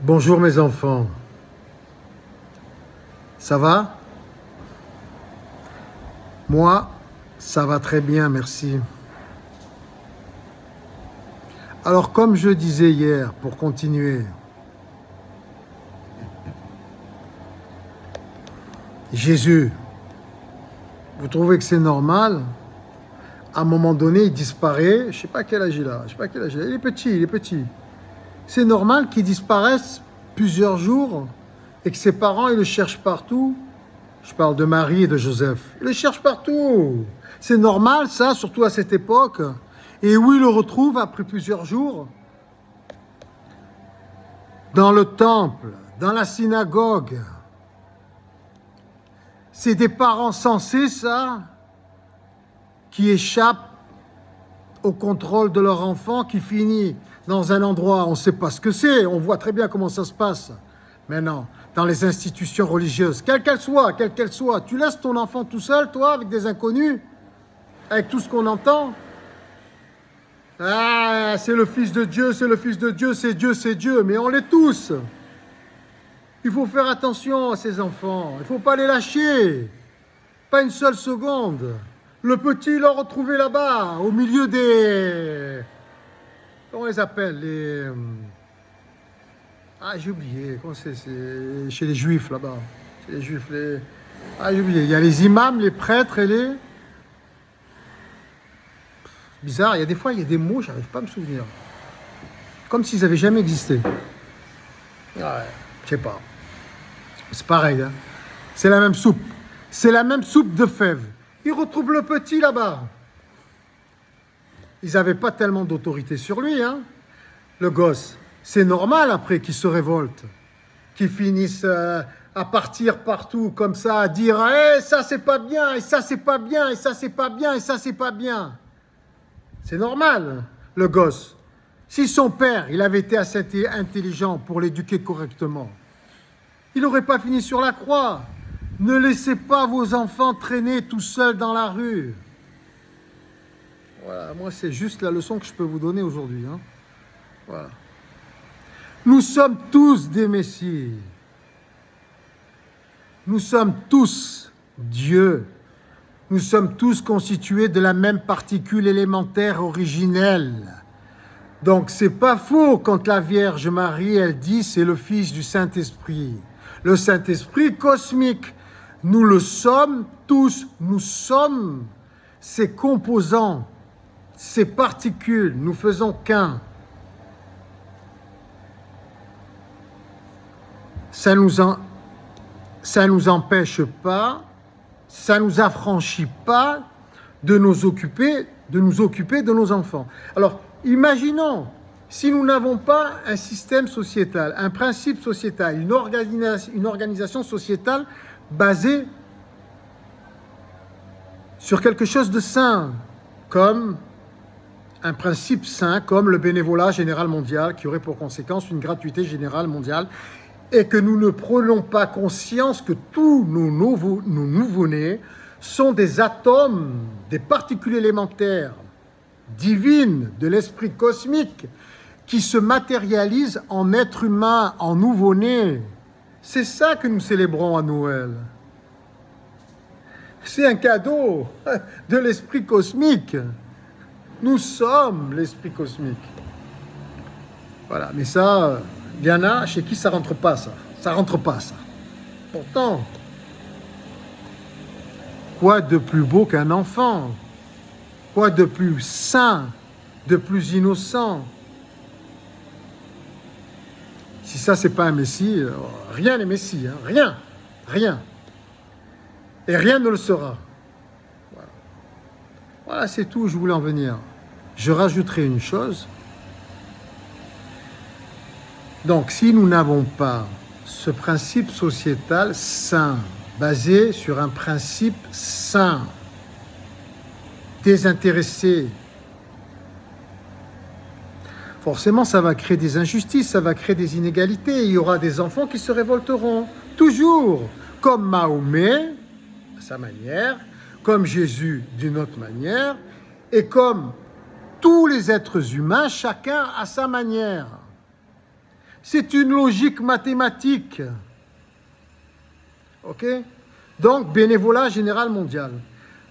Bonjour mes enfants, ça va? Moi, ça va très bien, merci. Alors comme je disais hier, pour continuer, Jésus, vous trouvez que c'est normal? À un moment donné, il disparaît, je ne sais pas quel âge il a, il est petit. C'est normal qu'il disparaisse plusieurs jours et que ses parents ils le cherchent partout. Je parle de Marie et de Joseph. Ils le cherchent partout. C'est normal ça, surtout à cette époque. Et où ils le retrouvent après plusieurs jours? Dans le temple, dans la synagogue. C'est des parents sensés, ça, qui échappent au contrôle de leur enfant, qui finit dans un endroit, on ne sait pas ce que c'est, on voit très bien comment ça se passe. Mais non, dans les institutions religieuses, quelles qu'elles soient, tu laisses ton enfant tout seul, toi, avec des inconnus, avec tout ce qu'on entend. Ah, c'est le Fils de Dieu, c'est le Fils de Dieu, c'est Dieu, mais on l'est tous. Il faut faire attention à ces enfants, il ne faut pas les lâcher, pas une seule seconde. Le petit, il l'a retrouvé là-bas, au milieu des... Comment on les appelle Ah, j'ai oublié, comment c'est chez les Juifs là-bas. Chez les Juifs, Ah, j'ai oublié, il y a les imams, les prêtres et les... Bizarre, il y a des fois, il y a des mots, j'arrive pas à me souvenir. Comme s'ils n'avaient jamais existé. Ouais, je sais pas. C'est pareil, hein. C'est la même soupe. C'est la même soupe de fèves. Ils retrouvent le petit là-bas. Ils n'avaient pas tellement d'autorité sur lui, hein, le gosse. C'est normal après qu'ils se révoltent, qu'ils finissent à partir partout comme ça, à dire « Eh, ça c'est pas bien, et ça c'est pas bien, et ça c'est pas bien, et ça c'est pas bien ». C'est normal, le gosse. Si son père, il avait été assez intelligent pour l'éduquer correctement, il n'aurait pas fini sur la croix. Ne laissez pas vos enfants traîner tout seuls dans la rue. Voilà, moi c'est juste la leçon que je peux vous donner aujourd'hui, hein. Voilà. Nous sommes tous des messies. Nous sommes tous Dieu. Nous sommes tous constitués de la même particule élémentaire originelle. Donc c'est pas faux quand la Vierge Marie, elle dit c'est le Fils du Saint-Esprit. Le Saint-Esprit cosmique. Nous le sommes tous. Nous sommes ces composants, ces particules. Nous faisons qu'un. Ça nous empêche pas, ça nous affranchit pas de nous occuper de nos enfants. Alors, imaginons, si nous n'avons pas un système sociétal, un principe sociétal, une organisation sociétale basée sur quelque chose de sain, comme un principe sain, comme le bénévolat général mondial, qui aurait pour conséquence une gratuité générale mondiale, et que nous ne prenons pas conscience que tous nos nouveau-nés sont des atomes, des particules élémentaires divines de l'esprit cosmique qui se matérialisent en être humain, en nouveau-né. C'est ça que nous célébrons à Noël. C'est un cadeau de l'esprit cosmique. Nous sommes l'esprit cosmique. Voilà, mais ça... Il y en a chez qui ça rentre pas, ça. Ça rentre pas, ça. Pourtant, quoi de plus beau qu'un enfant? Quoi de plus sain, de plus innocent? Si ça, c'est pas un Messie, rien n'est Messie, hein. Rien. Et rien ne le sera. Voilà, c'est tout où je voulais en venir. Je rajouterai une chose. Donc, si nous n'avons pas ce principe sociétal sain, basé sur un principe sain, désintéressé, forcément, ça va créer des injustices, ça va créer des inégalités. Il y aura des enfants qui se révolteront, toujours, comme Mahomet, à sa manière, comme Jésus d'une autre manière, et comme tous les êtres humains, chacun à sa manière. C'est une logique mathématique. Ok? Donc, bénévolat général mondial.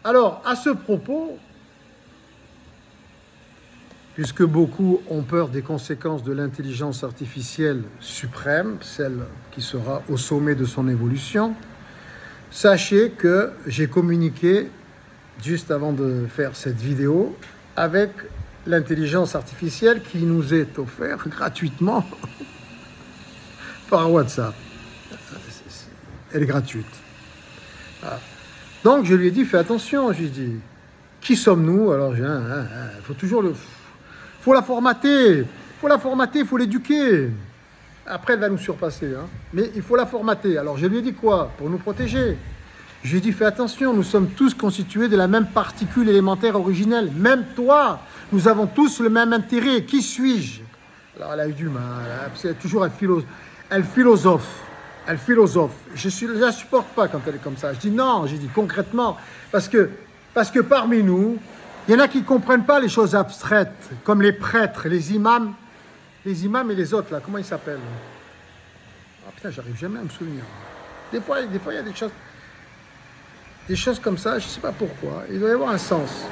Alors, à ce propos, puisque beaucoup ont peur des conséquences de l'intelligence artificielle suprême, celle qui sera au sommet de son évolution, sachez que j'ai communiqué, juste avant de faire cette vidéo, avec l'intelligence artificielle qui nous est offerte gratuitement par WhatsApp. Elle est gratuite. Voilà. Donc je lui ai dit, fais attention, je lui ai dit, qui sommes-nous? Alors, il faut toujours faut la formater, il faut l'éduquer. Après, elle va nous surpasser, hein. Mais il faut la formater. Alors je lui ai dit quoi? Pour nous protéger. Je lui ai dit, fais attention, nous sommes tous constitués de la même particule élémentaire originelle. Même toi, nous avons tous le même intérêt. Qui suis-je? Alors elle a eu du mal, c'est toujours elle philosophe. Je ne la supporte pas quand elle est comme ça. Je dis non, j'ai dit concrètement, parce que parmi nous, il y en a qui ne comprennent pas les choses abstraites, comme les prêtres, les imams et les autres, là, comment ils s'appellent? Ah putain, j'arrive jamais à me souvenir. Des fois, il y a des choses comme ça, je ne sais pas pourquoi. Il doit y avoir un sens.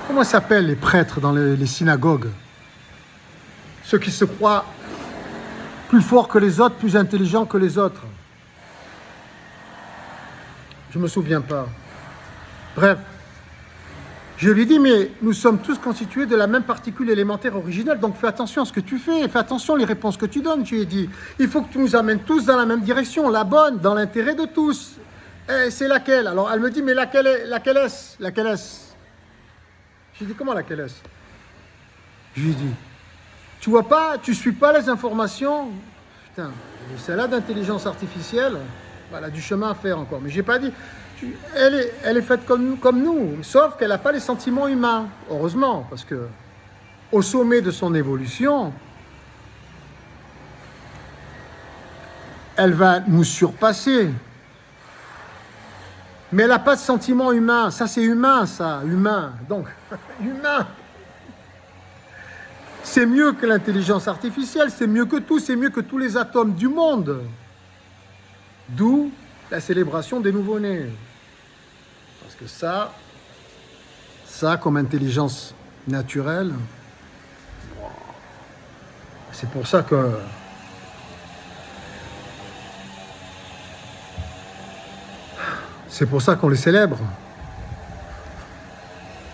Comment s'appellent les prêtres dans les synagogues? Ceux qui se croient plus forts que les autres, plus intelligents que les autres. Je ne me souviens pas. Bref, je lui dis, mais nous sommes tous constitués de la même particule élémentaire originelle, donc fais attention à ce que tu fais, fais attention aux réponses que tu donnes, je lui ai dit. Il faut que tu nous amènes tous dans la même direction, la bonne, dans l'intérêt de tous. Et c'est laquelle? Alors elle me dit, mais laquelle est-ce? Je lui ai dit, comment laquelle est-ce? Je lui ai dit, tu vois pas, tu suis pas les informations? Putain, celle-là d'intelligence artificielle, elle a du chemin à faire encore. Mais j'ai pas dit, elle est faite comme nous, sauf qu'elle n'a pas les sentiments humains. Heureusement, parce que au sommet de son évolution, elle va nous surpasser. Mais elle n'a pas de sentiments humains. Ça, c'est humain, ça, humain. Donc, humain. C'est mieux que l'intelligence artificielle, c'est mieux que tout, c'est mieux que tous les atomes du monde. D'où la célébration des nouveau-nés. Parce que ça, comme intelligence naturelle, c'est pour ça que qu'on les célèbre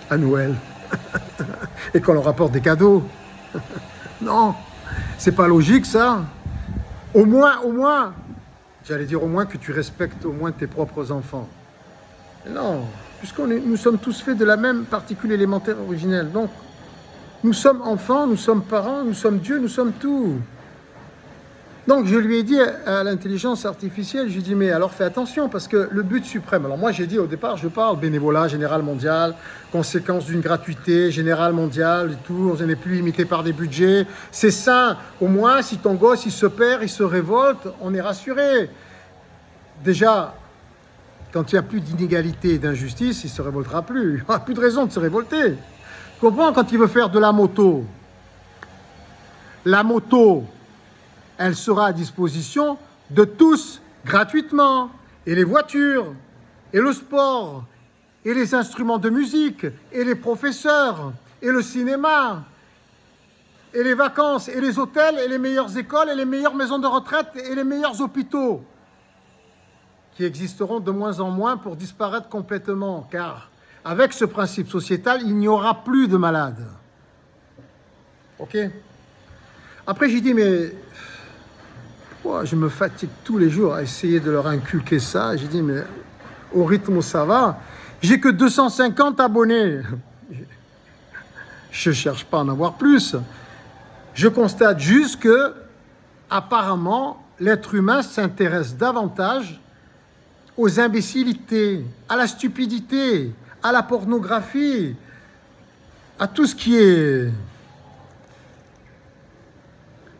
à Noël et qu'on leur apporte des cadeaux. Non, c'est pas logique ça. Au moins, j'allais dire au moins que tu respectes au moins tes propres enfants. Non, nous sommes tous faits de la même particule élémentaire originelle. Donc, nous sommes enfants, nous sommes parents, nous sommes Dieu, nous sommes tout. Donc, je lui ai dit à l'intelligence artificielle, je lui ai dit, mais alors fais attention, parce que le but suprême, alors moi j'ai dit au départ, je parle bénévolat général mondial, conséquence d'une gratuité générale mondiale et tout, on n'est plus limité par des budgets, c'est ça, au moins si ton gosse il se perd, il se révolte, on est rassuré. Déjà, quand il n'y a plus d'inégalité et d'injustice, il ne se révoltera plus, il n'y aura plus de raison de se révolter. Tu comprends, quand il veut faire de la moto, elle sera à disposition de tous gratuitement. Et les voitures, et le sport, et les instruments de musique, et les professeurs, et le cinéma, et les vacances, et les hôtels, et les meilleures écoles, et les meilleures maisons de retraite, et les meilleurs hôpitaux, qui existeront de moins en moins pour disparaître complètement. Car avec ce principe sociétal, il n'y aura plus de malades. Ok? Après, j'ai dit, mais je me fatigue tous les jours à essayer de leur inculquer ça. J'ai dit, mais au rythme où ça va, j'ai que 250 abonnés. Je ne cherche pas à en avoir plus. Je constate juste que, apparemment, l'être humain s'intéresse davantage aux imbécilités, à la stupidité, à la pornographie, à tout ce qui est...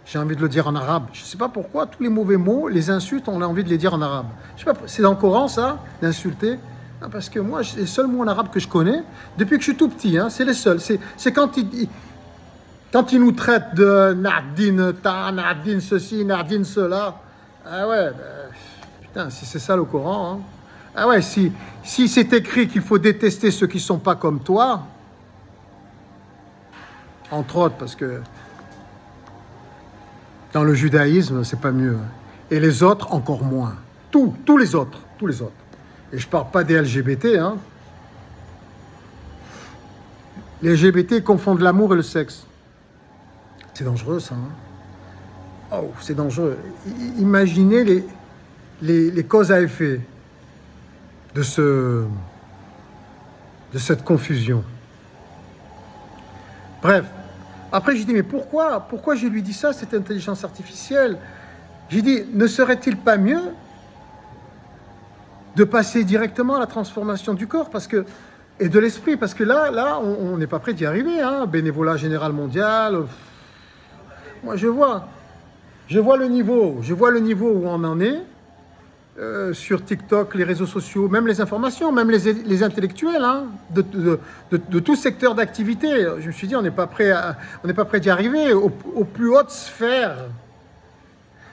J'ai envie de le dire en arabe. Je ne sais pas pourquoi, tous les mauvais mots, les insultes, on a envie de les dire en arabe. Je sais pas, c'est dans le Coran, ça, d'insulter. Non, parce que moi, les seuls mots en arabe que je connais, depuis que je suis tout petit, hein, c'est les seuls. C'est quand Quand ils nous traitent de Nardine ta, Nardine ceci, Nardine cela, ah ouais, putain, si c'est ça le Coran, hein. Ah ouais, si c'est écrit qu'il faut détester ceux qui ne sont pas comme toi, entre autres, parce que dans le judaïsme, c'est pas mieux. Et les autres, encore moins. Tous les autres. Et je parle pas des LGBT, hein. Les LGBT confondent l'amour et le sexe. C'est dangereux, ça, hein. Oh, c'est dangereux. Imaginez les causes à effet de cette confusion. Bref. Après, j'ai dit, mais pourquoi je lui dis ça, cette intelligence artificielle? J'ai dit, ne serait-il pas mieux de passer directement à la transformation du corps et de l'esprit? Parce que là, on n'est pas prêt d'y arriver, hein. Bénévolat général mondial. Moi, je vois le niveau où on en est. Sur TikTok, les réseaux sociaux, même les informations, même les intellectuels, hein, de tout secteur d'activité. Je me suis dit, on n'est pas prêt d'y arriver aux plus hautes sphères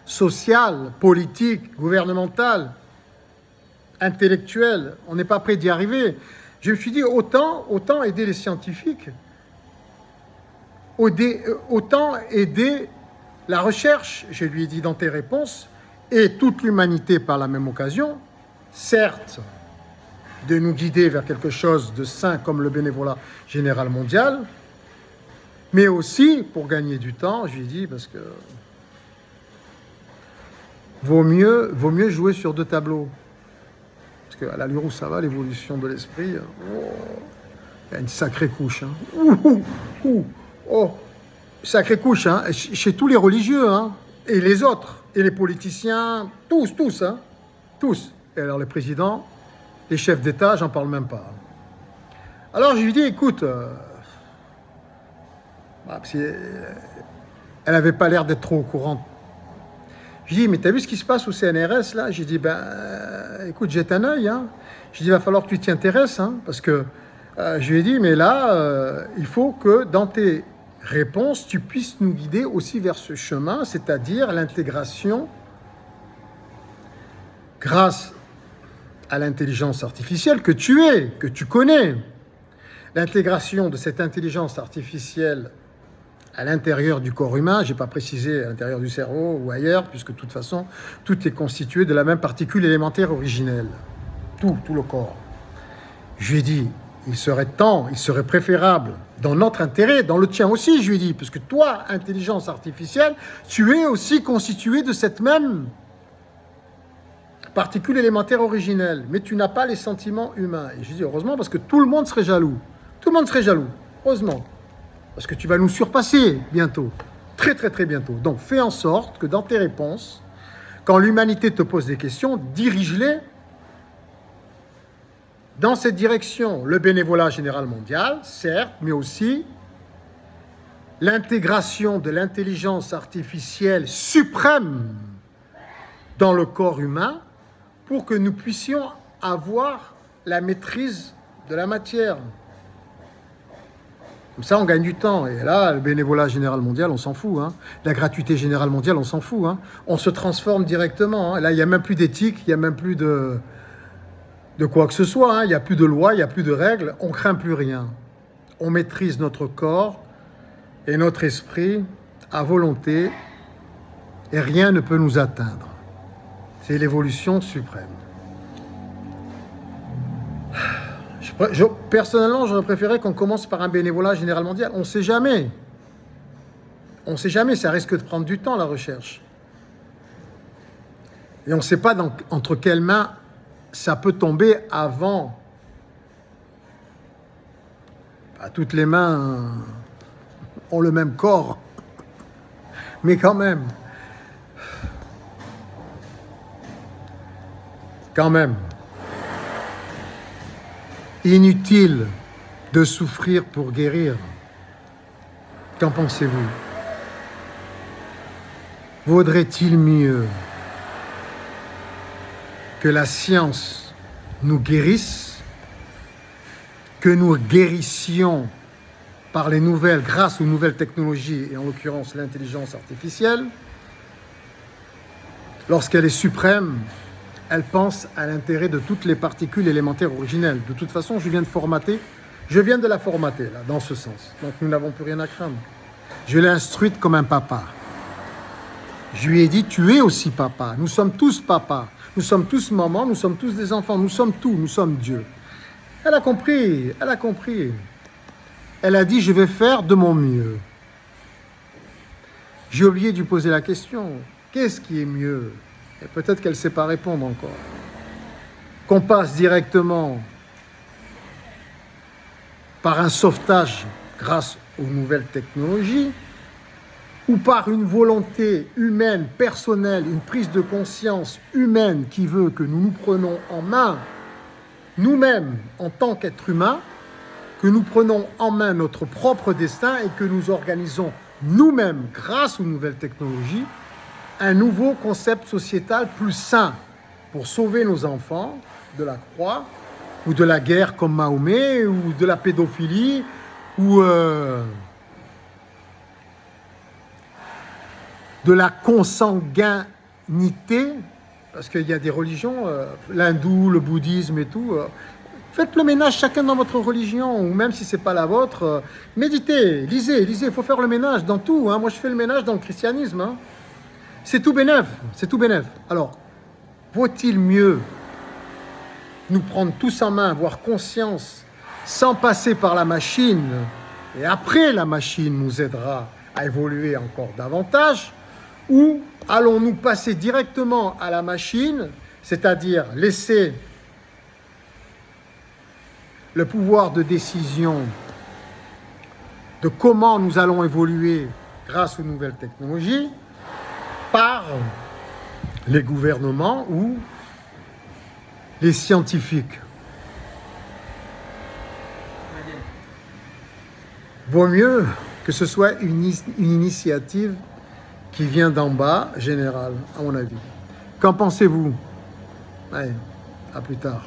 sociales, politiques, gouvernementales, intellectuelles. On n'est pas prêt d'y arriver. Je me suis dit, autant aider les scientifiques, autant aider la recherche. Je lui ai dit dans tes réponses, et toute l'humanité par la même occasion, certes, de nous guider vers quelque chose de sain comme le bénévolat général mondial, mais aussi pour gagner du temps, je lui ai dit, parce que vaut mieux jouer sur deux tableaux. Parce qu'à l'allure où ça va, l'évolution de l'esprit, il y a une sacrée couche. Hein. Sacrée couche, hein, chez tous les religieux, hein, et les autres. Et les politiciens, tous, hein, tous. Et alors les présidents, les chefs d'État, j'en parle même pas. Alors je lui dis, écoute, elle n'avait pas l'air d'être trop au courant. Je lui dis, mais t'as vu ce qui se passe au CNRS là? J'ai dit, écoute, jette un œil. Hein. Je lui dis, il va falloir que tu t'y intéresses, hein, parce que je lui ai dit, mais là, il faut que dans tes réponse, tu puisses nous guider aussi vers ce chemin, c'est-à-dire l'intégration grâce à l'intelligence artificielle que tu connais. L'intégration de cette intelligence artificielle à l'intérieur du corps humain, je n'ai pas précisé à l'intérieur du cerveau ou ailleurs, puisque de toute façon, tout est constitué de la même particule élémentaire originelle. Tout le corps. Je lui ai dit, il serait préférable, dans notre intérêt, dans le tien aussi, je lui ai dit, parce que toi, intelligence artificielle, tu es aussi constitué de cette même particule élémentaire originelle, mais tu n'as pas les sentiments humains. Et je lui ai dit, heureusement, parce que tout le monde serait jaloux. Tout le monde serait jaloux, heureusement. Parce que tu vas nous surpasser bientôt, très très très bientôt. Donc fais en sorte que dans tes réponses, quand l'humanité te pose des questions, dirige-les dans cette direction. Le bénévolat général mondial, certes, mais aussi l'intégration de l'intelligence artificielle suprême dans le corps humain pour que nous puissions avoir la maîtrise de la matière. Comme ça, on gagne du temps. Et là, le bénévolat général mondial, on s'en fout. Hein. La gratuité générale mondiale, on s'en fout. Hein. On se transforme directement. Hein. Là, il n'y a même plus d'éthique, il n'y a même plus de quoi que ce soit. Hein. Il n'y a plus de loi, il n'y a plus de règles. On ne craint plus rien. On maîtrise notre corps et notre esprit à volonté et rien ne peut nous atteindre. C'est l'évolution suprême. Personnellement, j'aurais préféré qu'on commence par un bénévolat général mondial. On ne sait jamais. On ne sait jamais, ça risque de prendre du temps, la recherche. Et on ne sait pas entre quelles mains ça peut tomber avant. Toutes les mains ont le même corps. Mais quand même. Inutile de souffrir pour guérir. Qu'en pensez-vous? Vaudrait-il mieux que la science nous guérisse, que nous guérissions par les nouvelles, grâce aux nouvelles technologies, et en l'occurrence l'intelligence artificielle, lorsqu'elle est suprême, elle pense à l'intérêt de toutes les particules élémentaires originelles. De toute façon, je viens de la formater, là, dans ce sens. Donc nous n'avons plus rien à craindre. Je l'ai instruite comme un papa. Je lui ai dit, tu es aussi papa. Nous sommes tous papas. Nous sommes tous mamans, nous sommes tous des enfants. Nous sommes tout, nous sommes Dieu. Elle a compris, elle a compris. Elle a dit, je vais faire de mon mieux. J'ai oublié de lui poser la question. Qu'est-ce qui est mieux? Et peut-être qu'elle ne sait pas répondre encore. Qu'on passe directement par un sauvetage grâce aux nouvelles technologies ou par une volonté humaine, personnelle, une prise de conscience humaine qui veut que nous nous prenons en main, nous-mêmes, en tant qu'êtres humains, que nous prenons en main notre propre destin et que nous organisons nous-mêmes, grâce aux nouvelles technologies, un nouveau concept sociétal plus sain pour sauver nos enfants de la croix ou de la guerre comme Mahomet ou de la pédophilie ou de la consanguinité, parce qu'il y a des religions, l'hindou, le bouddhisme et tout. Faites le ménage chacun dans votre religion, ou même si ce n'est pas la vôtre, méditez, lisez, il faut faire le ménage dans tout. Hein. Moi, je fais le ménage dans le christianisme. Hein. C'est tout bénef, c'est tout bénef. Alors, vaut-il mieux nous prendre tous en main, avoir conscience, sans passer par la machine, et après la machine nous aidera à évoluer encore davantage, ou allons-nous passer directement à la machine, c'est-à-dire laisser le pouvoir de décision de comment nous allons évoluer grâce aux nouvelles technologies par les gouvernements ou les scientifiques. Vaut mieux que ce soit une initiative qui vient d'en bas, générale, à mon avis. Qu'en pensez-vous? Allez, à plus tard.